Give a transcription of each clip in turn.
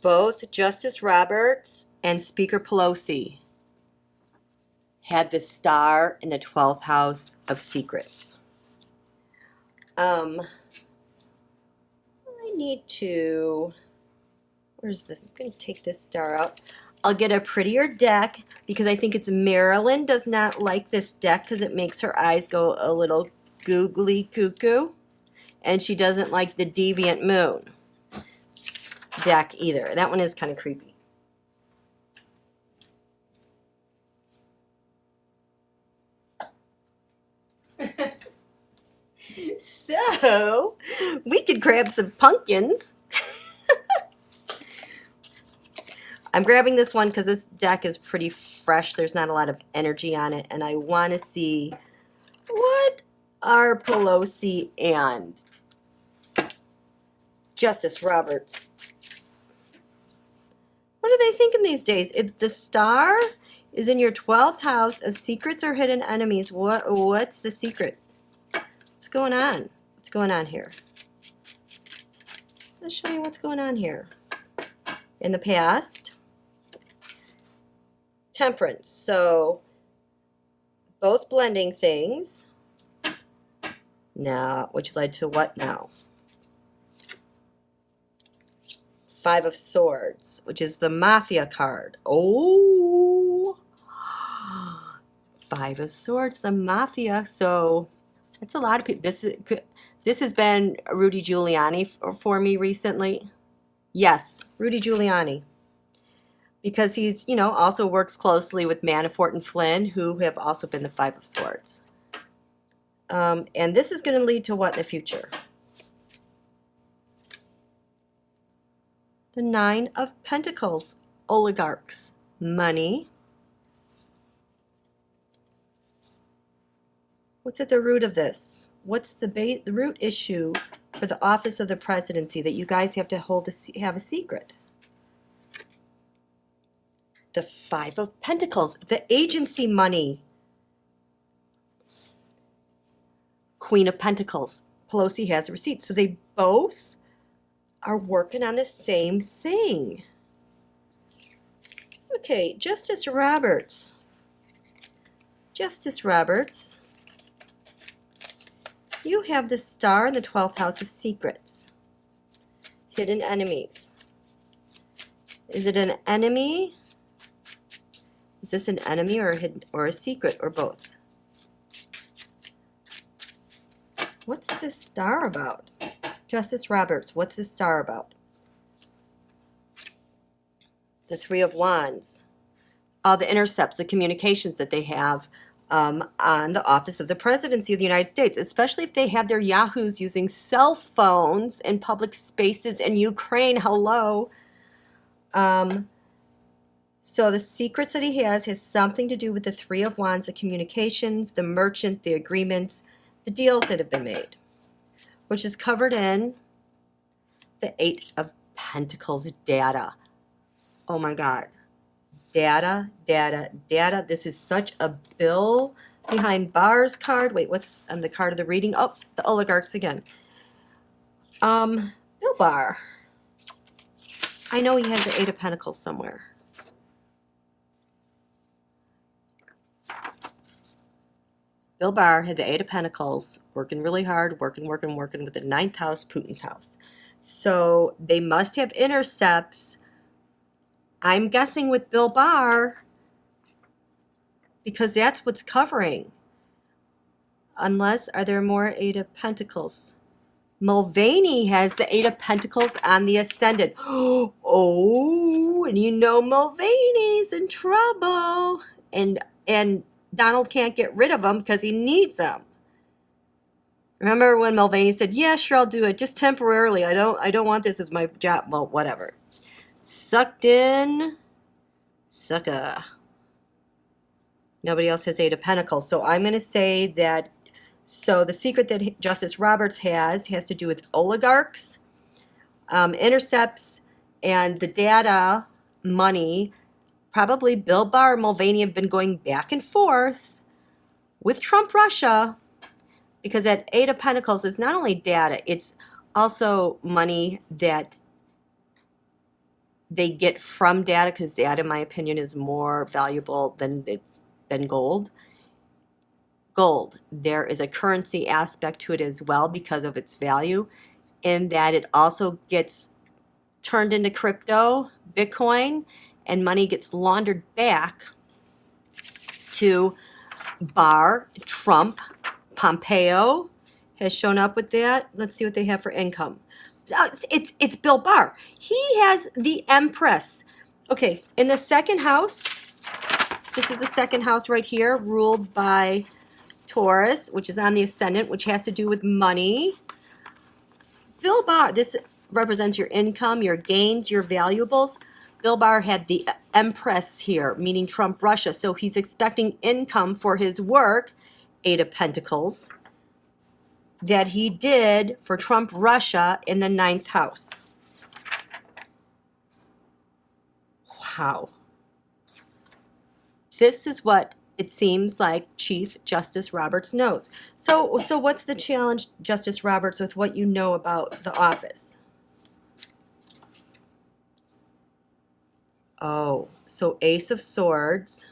Both Justice Roberts and Speaker Pelosi had the star in the 12th house of secrets. I need to, where's this? I'm going to take this star out. I'll get a prettier deck because I think it's Marilyn does not like this deck because it makes her eyes go a little googly cuckoo. And she doesn't like the Deviant Moon deck either. That one is kind of creepy. So, we could grab some pumpkins. I'm grabbing this one because this deck is pretty fresh. There's not a lot of energy on it. And I want to see what are Pelosi and Justice Roberts. What are they thinking these days? If the star is in your 12th house of secrets or hidden enemies, what's the secret? What's going on? What's going on here? Let's show you what's going on here. In the past, Temperance. So both blending things. Now, which led to what now? Five of Swords, which is the Mafia card. Oh, Five of Swords, the Mafia. So that's a lot of people. This has been Rudy Giuliani for me recently. Yes, Rudy Giuliani. Because he's, you know, also works closely with Manafort and Flynn, who have also been the Five of Swords. And this is going to lead to what in the future? The Nine of Pentacles, oligarchs, money. What's at the root of this? What's the root issue for the office of the presidency that you guys have to have a secret? The Five of Pentacles, the agency money. Queen of Pentacles, Pelosi has receipts. So they both are working on the same thing. Okay, Justice Roberts. Justice Roberts, you have the star in the 12th house of secrets. Hidden enemies. Is it an enemy? Is this an enemy or a secret or both? What's this star about? Justice Roberts, what's this star about? The Three of Wands. All the intercepts, the communications that they have on the office of the presidency of the United States, especially if they have their yahoos using cell phones in public spaces in Ukraine. Hello. So the secrets that he has something to do with the Three of Wands, the communications, the merchant, the agreements, the deals that have been made, which is covered in the Eight of Pentacles data. Oh my God. Data, data, data. This is such a Bill behind bars card. Wait, what's on the card of the reading? Oh, the oligarchs again. Bill Barr. I know he has the Eight of Pentacles somewhere. Bill Barr had the Eight of Pentacles, working really hard, working with the 9th house, Putin's house. So they must have intercepts, I'm guessing, with Bill Barr, because that's what's covering. Unless, are there more Eight of Pentacles? Mulvaney has the Eight of Pentacles on the ascendant. Oh, and you know Mulvaney's in trouble. And Donald can't get rid of him because he needs him. Remember when Mulvaney said, "Yeah, sure, I'll do it, just temporarily. I don't want this as my job." Well, whatever. Sucked in, sucker. Nobody else has Eight of Pentacles, so I'm going to say that. So the secret that Justice Roberts has to do with oligarchs, intercepts, and the data, money. Probably Bill Barr and Mulvaney have been going back and forth with Trump Russia, because that Eight of Pentacles is not only data, it's also money that they get from data, because data, in my opinion, is more valuable than gold. Gold, there is a currency aspect to it as well because of its value, in that it also gets turned into crypto, Bitcoin, and money gets laundered back to Barr. Trump, Pompeo has shown up with that. Let's see what they have for income. It's Bill Barr. He has the Empress. Okay, in the second house, this is the second house right here, ruled by Taurus, which is on the ascendant, which has to do with money. Bill Barr, this represents your income, your gains, your valuables. Bill Barr had the Empress here, meaning Trump, Russia. So he's expecting income for his work, Eight of Pentacles, that he did for Trump, Russia in the 9th house. Wow. This is what it seems like Chief Justice Roberts knows. So what's the challenge, Justice Roberts, with what you know about the office? Oh, so Ace of Swords.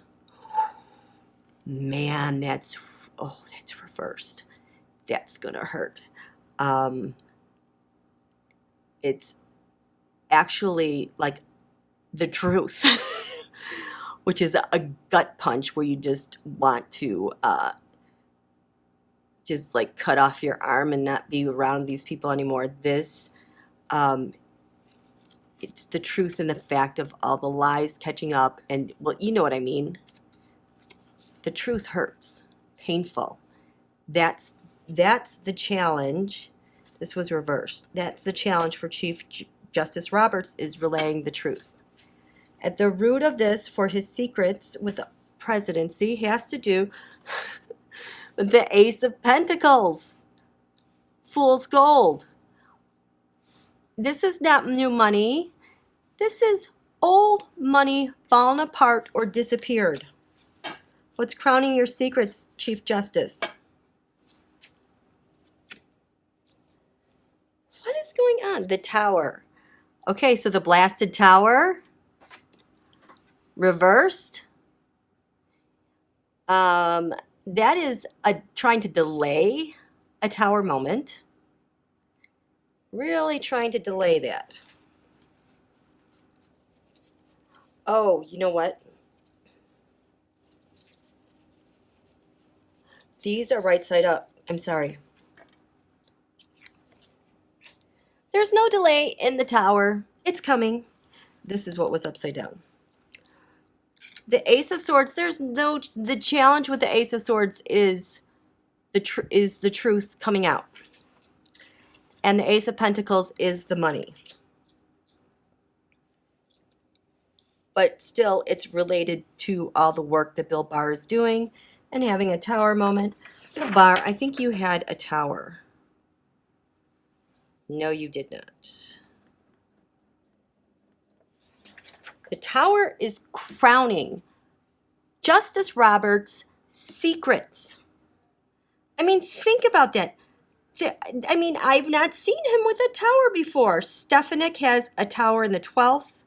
Man, that's reversed. That's gonna hurt. It's actually like the truth, which is a gut punch where you just want to just like cut off your arm and not be around these people anymore. This, it's the truth and the fact of all the lies catching up, and well, you know what I mean. The truth hurts, painful. That's the challenge. This was reversed. That's the challenge for Chief Justice Roberts, is relaying the truth. At the root of this, for his secrets with the presidency, has to do with the Ace of Pentacles. Fool's gold. This is not new money. This is old money fallen apart or disappeared. What's crowning your secrets, Chief Justice? What is going on? The Tower. Okay, so the blasted tower, reversed. That is trying to delay a tower moment. Really trying to delay that. Oh, you know what? These are right side up. I'm sorry. There's no delay in the tower. It's coming. This is what was upside down. The Ace of Swords, the challenge with the Ace of Swords is the truth coming out. And the Ace of Pentacles is the money. But still, it's related to all the work that Bill Barr is doing and having a tower moment. Bill Barr, I think you had a tower. No, you did not. The tower is crowning Justice Roberts' secrets. I mean, think about that. I mean, I've not seen him with a tower before. Stefanik has a tower in the 12th.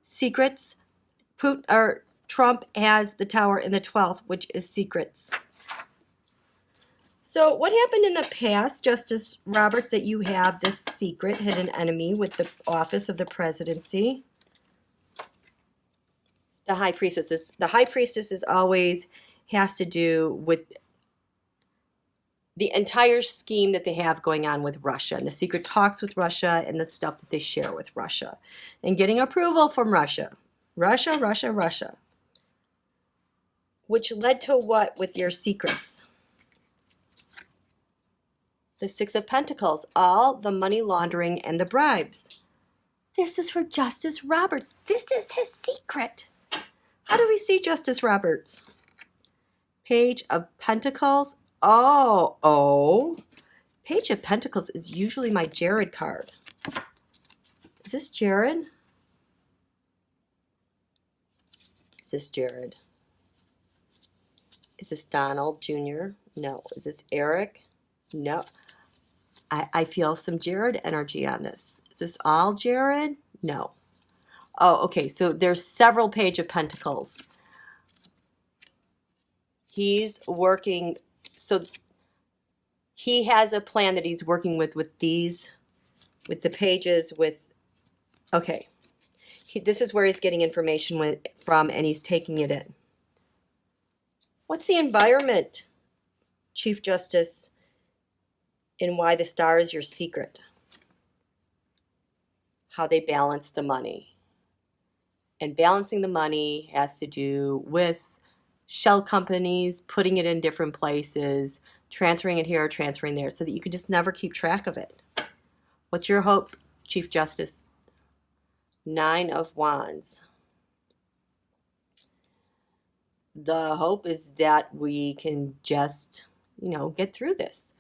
Secrets. Trump has the tower in the 12th, which is secrets. So what happened in the past, Justice Roberts, that you have this secret hidden enemy with the office of the presidency? The High Priestess. The High Priestess is always has to do with the entire scheme that they have going on with Russia and the secret talks with Russia and the stuff that they share with Russia and getting approval from Russia. Russia. Which led to what with your secrets? The Six of Pentacles, all the money laundering and the bribes. This is for Justice Roberts. This is his secret. How do we see Justice Roberts? Page of Pentacles. Oh. Page of Pentacles is usually my Jared card. Is this Jared? Is this Jared? Is this Donald Jr.? No. Is this Eric? No. I feel some Jared energy on this. Is this all Jared? No. Oh, okay, so there's several Page of Pentacles. He's working, so he has a plan that he's working with these, with the pages, with, okay. This is where he's getting information from, and he's taking it in. What's the environment, Chief Justice, and why the star is your secret? How they balance the money. And balancing the money has to do with shell companies, putting it in different places, transferring it here or transferring there, so that you can just never keep track of it. What's your hope, Chief Justice? 9 of Wands. The hope is that we can just, get through this.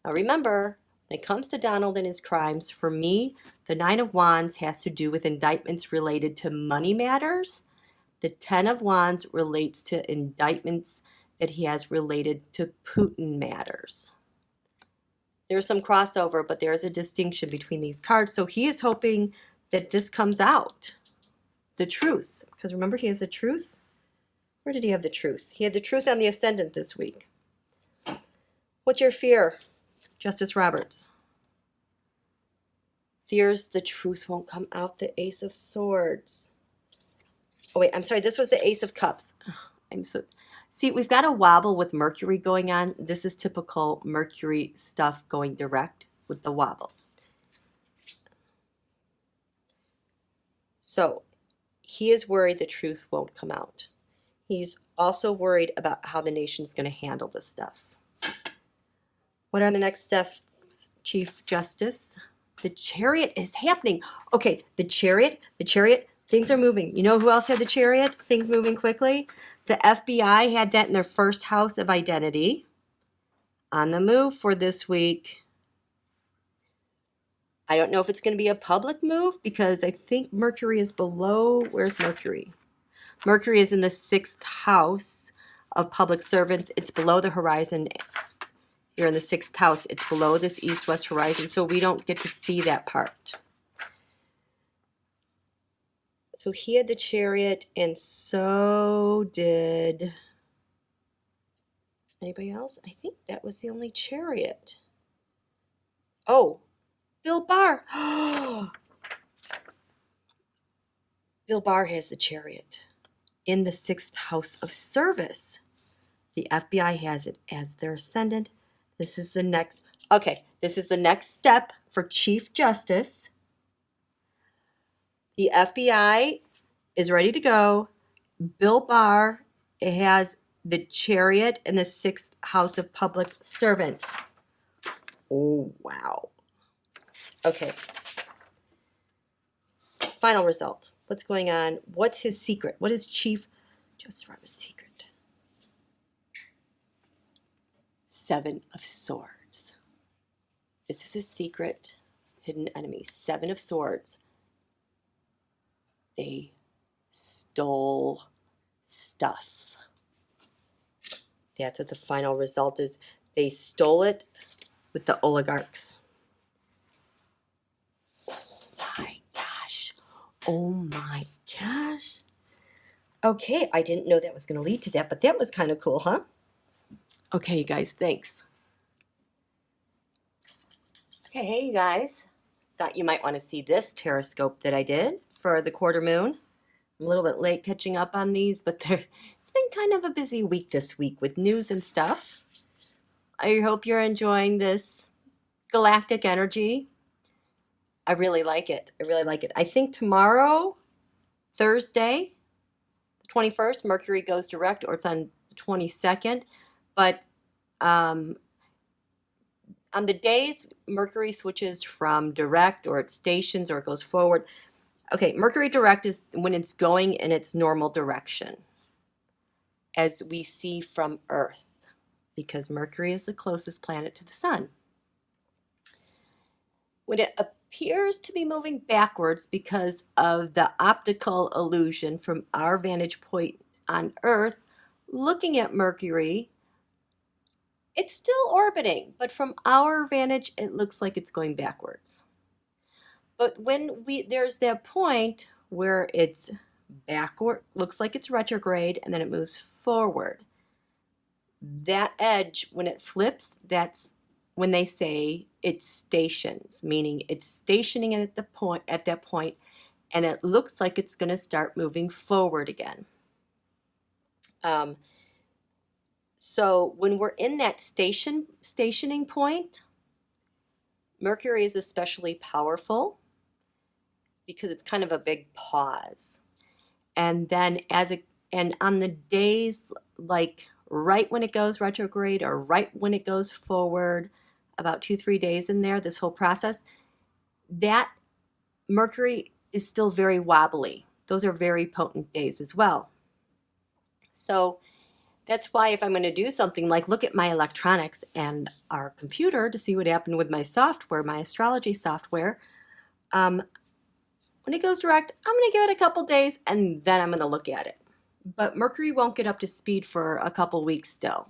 Now remember, when it comes to Donald and his crimes, for me, the 9 of Wands has to do with indictments related to money matters. The 10 of Wands relates to indictments that he has related to Putin matters. There's some crossover, but there's a distinction between these cards. So he is hoping that this comes out, the truth. Because remember, he has the truth. Where did he have the truth? He had the truth on the ascendant this week. What's your fear, Justice Roberts? Fears the truth won't come out, the Ace of Swords. Oh, wait, I'm sorry. This was the Ace of Cups. See, we've got a wobble with Mercury going on. This is typical Mercury stuff going direct with the wobble. So he is worried the truth won't come out. He's also worried about how the nation's going to handle this stuff. What are the next steps, Chief Justice? The Chariot is happening. Okay, the Chariot, things are moving. You know who else had the Chariot? Things moving quickly. The FBI had that in their first house of identity. On the move for this week. I don't know if it's going to be a public move because I think Mercury is below. Where's Mercury? Mercury is in the 6th house of public servants. It's below the horizon. You're in the 6th house. It's below this east-west horizon, so we don't get to see that part. So he had the Chariot, and so did anybody else? I think that was the only Chariot. Oh, Bill Barr. Bill Barr has the Chariot in the 6th house of service. The FBI has it as their ascendant. This is the next. Okay, this is the next step for Chief Justice. The FBI is ready to go. Bill Barr has the Chariot in the 6th house of public servants. Oh, wow. Okay. Final result. What's going on? What's his secret? What is Chief Justice Roberts' secret? 7 of Swords. This is his secret. Hidden enemy. 7 of Swords. They stole stuff. That's what the final result is. They stole it with the oligarchs. Oh my gosh. Okay, I didn't know that was going to lead to that, but that was kind of cool, huh? Okay, you guys, thanks. Okay, hey, you guys. Thought you might want to see this Taroscope that I did for the quarter moon. I'm a little bit late catching up on these, but it's been kind of a busy week this week with news and stuff. I hope you're enjoying this galactic energy. I really like it. I think tomorrow, Thursday, the 21st, Mercury goes direct, or it's on the 22nd. But on the days Mercury switches from direct, or it stations, or it goes forward. Okay, Mercury direct is when it's going in its normal direction, as we see from Earth, because Mercury is the closest planet to the sun. When it appears to be moving backwards because of the optical illusion from our vantage point on Earth, looking at Mercury, it's still orbiting, but from our vantage, it looks like it's going backwards. But when there's that point where it's backward, looks like it's retrograde, and then it moves forward. That edge, when it flips, that's when they say it stations, meaning it's stationing at that point, and it looks like it's going to start moving forward again. So when we're in that stationing point, Mercury is especially powerful because it's kind of a big pause. And then and on the days like right when it goes retrograde or right when it goes forward, about 2-3 days in there, this whole process, that Mercury is still very wobbly. Those are very potent days as well. So that's why if I'm going to do something like look at my electronics and our computer to see what happened with my software, my astrology software, when it goes direct, I'm going to give it a couple days and then I'm going to look at it. But Mercury won't get up to speed for a couple weeks still.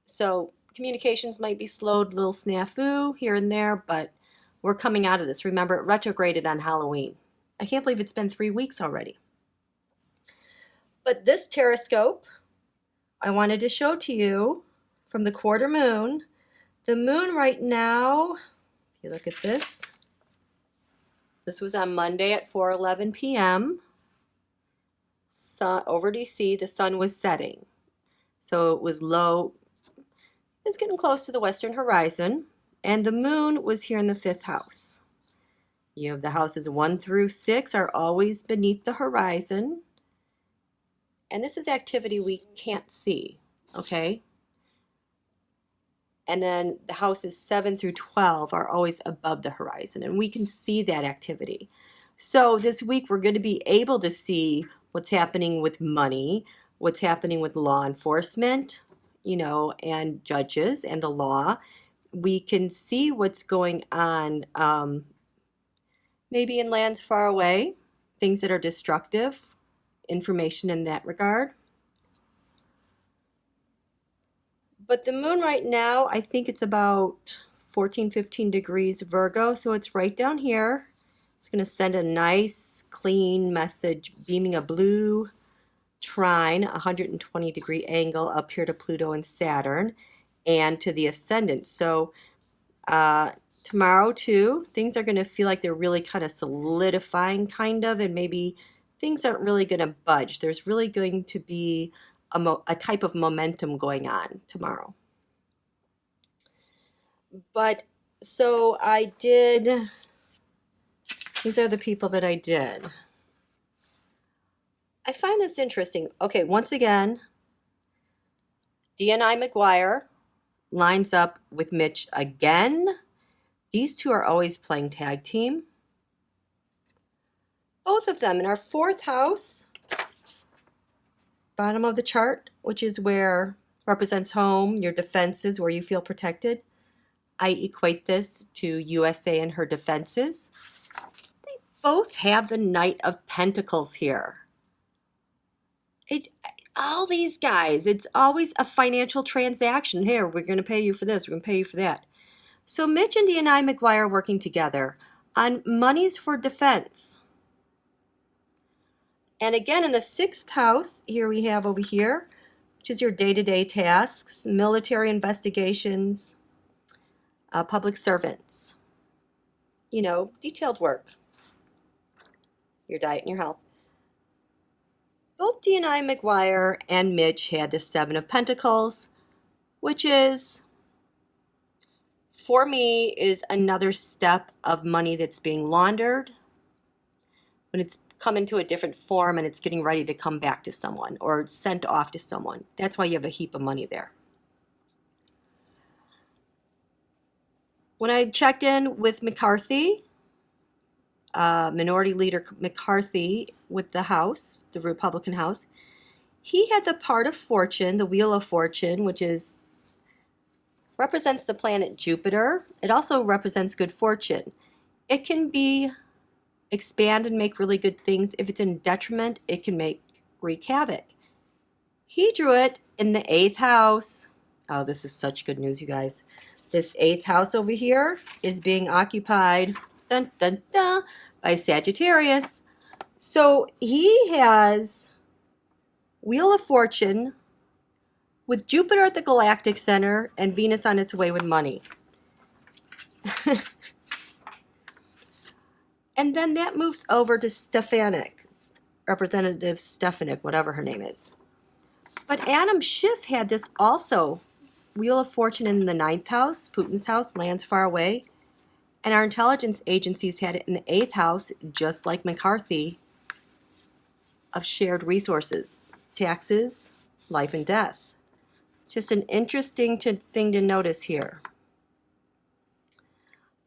So communications might be slowed, little snafu here and there, but we're coming out of this. Remember, it retrograded on Halloween. I can't believe it's been 3 weeks already. But this Taroscope, I wanted to show to you from the quarter moon. The moon right now, if you look at this was on Monday at 4:11 p.m. Over DC, the sun was setting. So it was low. It was getting close to the western horizon. And the moon was here in the 5th house. You have the houses 1 through 6 are always beneath the horizon. And this is activity we can't see, okay? And then the houses 7 through 12 are always above the horizon, and we can see that activity. So this week we're going to be able to see what's happening with money, what's happening with law enforcement, and judges and the law. We can see what's going on maybe in lands far away, things that are destructive, information in that regard. But the moon right now, I think it's about 14-15 degrees Virgo, so it's right down here. It's going to send a nice, clean message, beaming a blue trine, 120-degree angle up here to Pluto and Saturn, and to the ascendant. So tomorrow, too, things are going to feel like they're really kind of solidifying, and maybe things aren't really going to budge. There's really going to be a type of momentum going on tomorrow. But so I did, these are the people that I did. I find this interesting. Okay, once again, DNI McGuire lines up with Mitch again. These two are always playing tag team. Both of them in our 4th house, bottom of the chart, which is where represents home, your defenses, where you feel protected. I equate this to USA and her defenses. They both have the Knight of Pentacles here. All these guys, it's always a financial transaction. Here, we're going to pay you for this, we're going to pay you for that. So Mitch and DNI McGuire are working together on monies for defense. And again, in the 6th house, here we have over here, which is your day-to-day tasks, military investigations, public servants, detailed work, your diet and your health. Both DNI McGuire and Mitch had the 7 of Pentacles, which is, for me, is another step of money that's being laundered when it's come into a different form and it's getting ready to come back to someone or sent off to someone. That's why you have a heap of money there. When I checked in with McCarthy, Minority Leader McCarthy with the House, the Republican House, he had the part of fortune, the Wheel of Fortune, which represents the planet Jupiter. It also represents good fortune. It can expand and make really good things. If it's in detriment, it can wreak havoc. He drew it in the 8th house. Oh, this is such good news, you guys. This 8th house over here is being occupied. dun, dun, dun, by Sagittarius. So he has Wheel of Fortune with Jupiter at the galactic center and Venus on its way with money. And then that moves over to Stefanik, Representative Stefanik, whatever her name is. But Adam Schiff had this also, Wheel of Fortune in the 9th house, Putin's house, lands far away. And our intelligence agencies had it in the 8th house, just like McCarthy, of shared resources, taxes, life and death. It's just an interesting thing to notice here.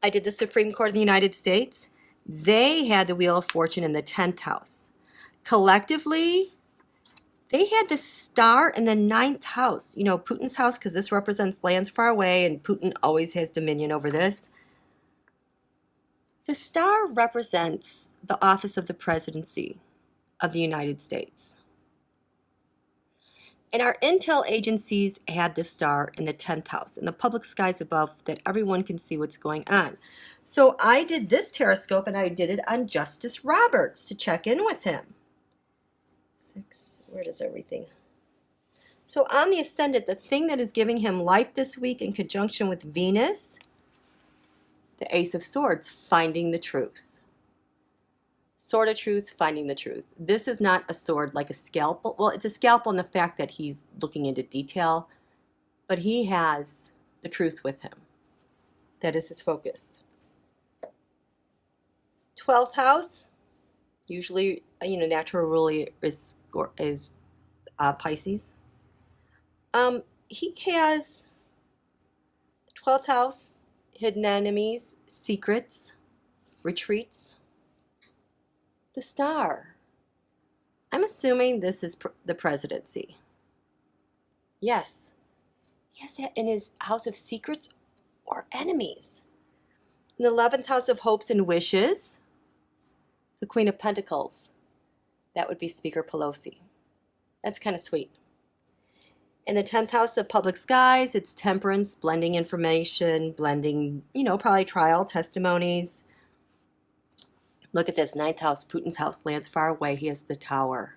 I did the Supreme Court of the United States. They had the Wheel of Fortune in the 10th house. Collectively, they had the star in the 9th house. You know, Putin's house, because this represents lands far away, and Putin always has dominion over this. The star represents the office of the presidency of the United States. And our intel agencies had the star in the 10th house, in the public skies above, that everyone can see what's going on. So I did this Taroscope, and I did it on Justice Roberts to check in with him. 6, where does everything? So on the ascendant, the thing that is giving him life this week in conjunction with Venus, the Ace of Swords, finding the truth. Sword of truth, finding the truth. This is not a sword like a scalpel. Well, it's a scalpel in the fact that he's looking into detail, but he has the truth with him. That is his focus. 12th house, usually, natural ruler is Pisces. He has 12th house, hidden enemies, secrets, retreats. The star. I'm assuming this is the presidency. Yes. He has that in his house of secrets or enemies. In the 11th house of hopes and wishes, the Queen of Pentacles. That would be Speaker Pelosi. That's kind of sweet. In the 10th house of public skies, it's temperance, blending information, blending, probably trial, testimonies. Look at this, 9th house, Putin's house, lands far away. He has the tower.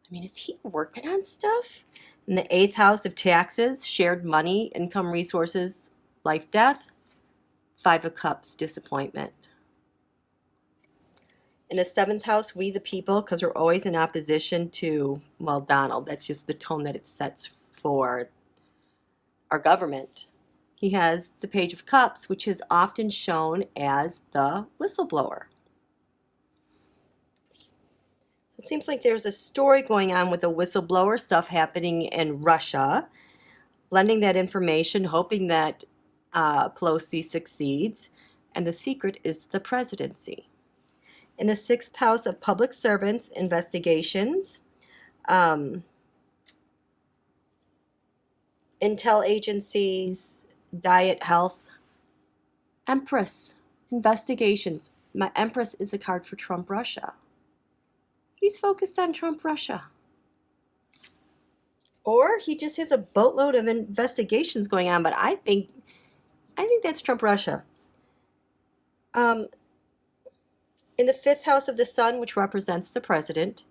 I mean, is he working on stuff? In the 8th house of taxes, shared money, income, resources, life, death. 5 of Cups, disappointment. In the 7th house, we the people, because we're always in opposition to, Donald. That's just the tone that it sets for our government. He has the Page of Cups, which is often shown as the whistleblower. So it seems like there's a story going on with the whistleblower stuff happening in Russia, blending that information, hoping that Pelosi succeeds, and the secret is the presidency. In the 6th house of public servants, investigations, intel agencies, diet, health, Empress, investigations. My Empress is a card for Trump Russia. He's focused on Trump Russia. Or he just has a boatload of investigations going on, but I think that's Trump Russia. In the 5th house of the Sun, which represents the president,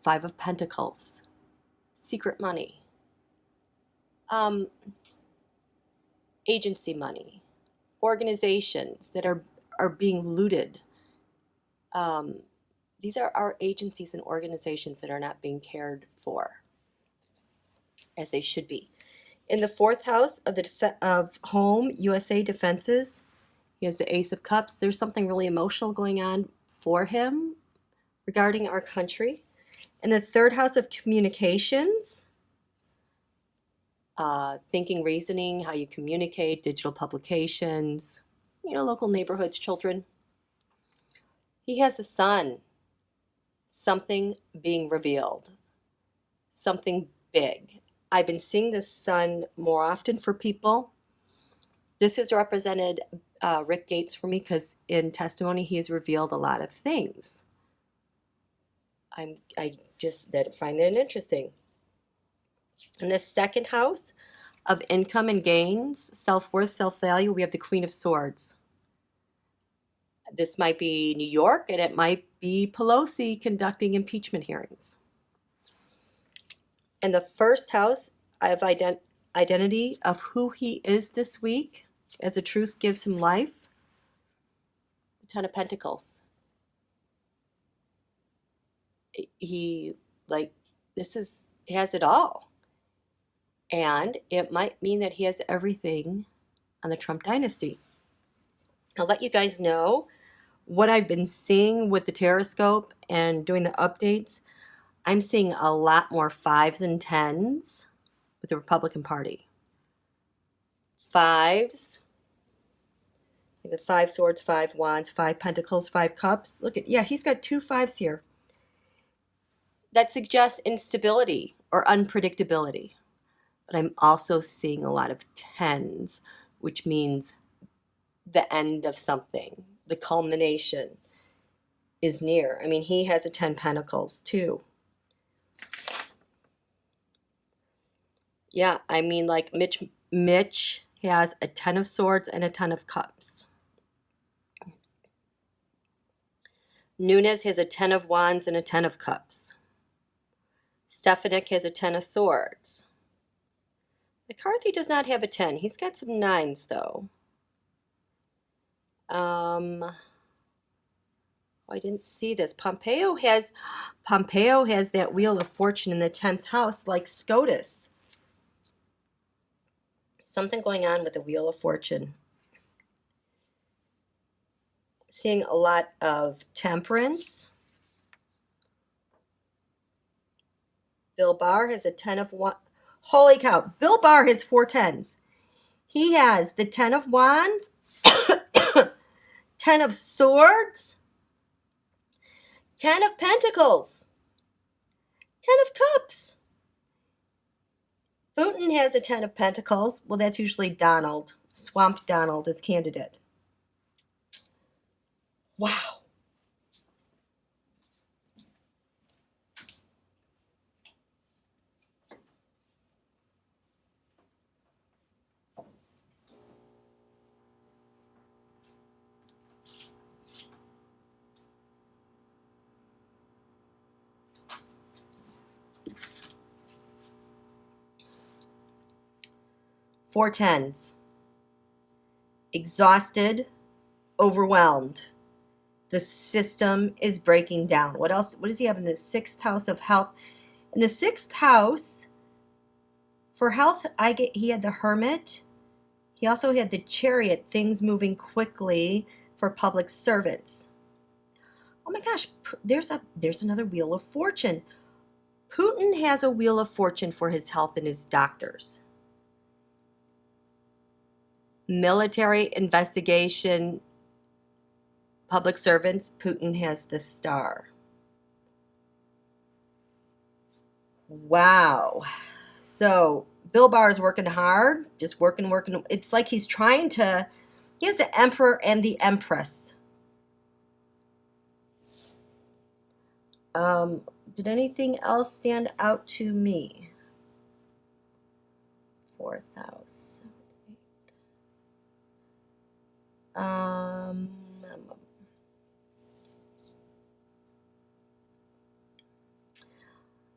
5 of Pentacles, secret money, agency money, organizations that are being looted. These are our agencies and organizations that are not being cared for as they should be. In the 4th house of home, USA defenses, he has the Ace of Cups. There's something really emotional going on for him regarding our country. In the 3rd house of communications, thinking, reasoning, how you communicate, digital publications, local neighborhoods, children. He has the Sun, something being revealed, something big. I've been seeing the Sun more often for people. This has represented Rick Gates for me because in testimony he has revealed a lot of things. I just find that interesting. In the 2nd house of income and gains, self-worth, self-value, we have the Queen of Swords. This might be New York, and it might be Pelosi conducting impeachment hearings. In the first house, I have identity of who he is this week, as the truth gives him life. The Ten of Pentacles. He has it all. And it might mean that he has everything on the Trump dynasty. I'll let you guys know what I've been seeing with the Taroscope and doing the updates. I'm seeing a lot more 5s and 10s with the Republican Party. 5s, the 5 swords, 5 wands, 5 pentacles, 5 cups. Look at, yeah, he's got 2 5s here. That suggests instability or unpredictability. But I'm also seeing a lot of 10s, which means the end of something, the culmination is near. I mean, he has a 10 pentacles too. Yeah, I mean, like Mitch has a 10 of swords and a 10 of cups. Nunes has a 10 of wands and a 10 of cups. Stefanik has a 10 of swords. McCarthy does not have a 10. He's got some 9s though. I didn't see this. Pompeo has that Wheel of Fortune in the 10th house, like SCOTUS. Something going on with the Wheel of Fortune. Seeing a lot of Temperance. Bill Barr has a 10 of wands. Holy cow. Bill Barr has 4 10s. He has the 10 of wands, 10 of swords, 10 of pentacles, 10 of cups. Putin has a 10 of pentacles. Well, that's usually Donald. Swamp Donald as candidate. Wow. Four 10s. Exhausted, overwhelmed. The system is breaking down. What else? What does he have in the 6th house of health? In the 6th house, for health, he had the Hermit. He also had the Chariot, things moving quickly for public servants. Oh my gosh, there's another Wheel of Fortune. Putin has a Wheel of Fortune for his health and his doctors. Military investigation, public servants, Putin has the Star. Wow. So Bill Barr is working hard, just working. It's like he has the Emperor and the Empress. Did anything else stand out to me? 4th house.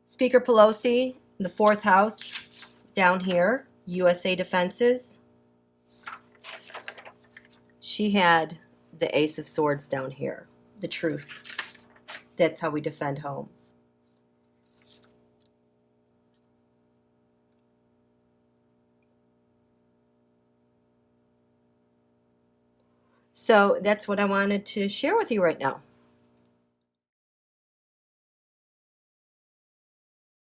Speaker Pelosi, the 4th house, down here, USA Defenses. She had the Ace of Swords down here, the truth. That's how we defend home. So that's what I wanted to share with you right now.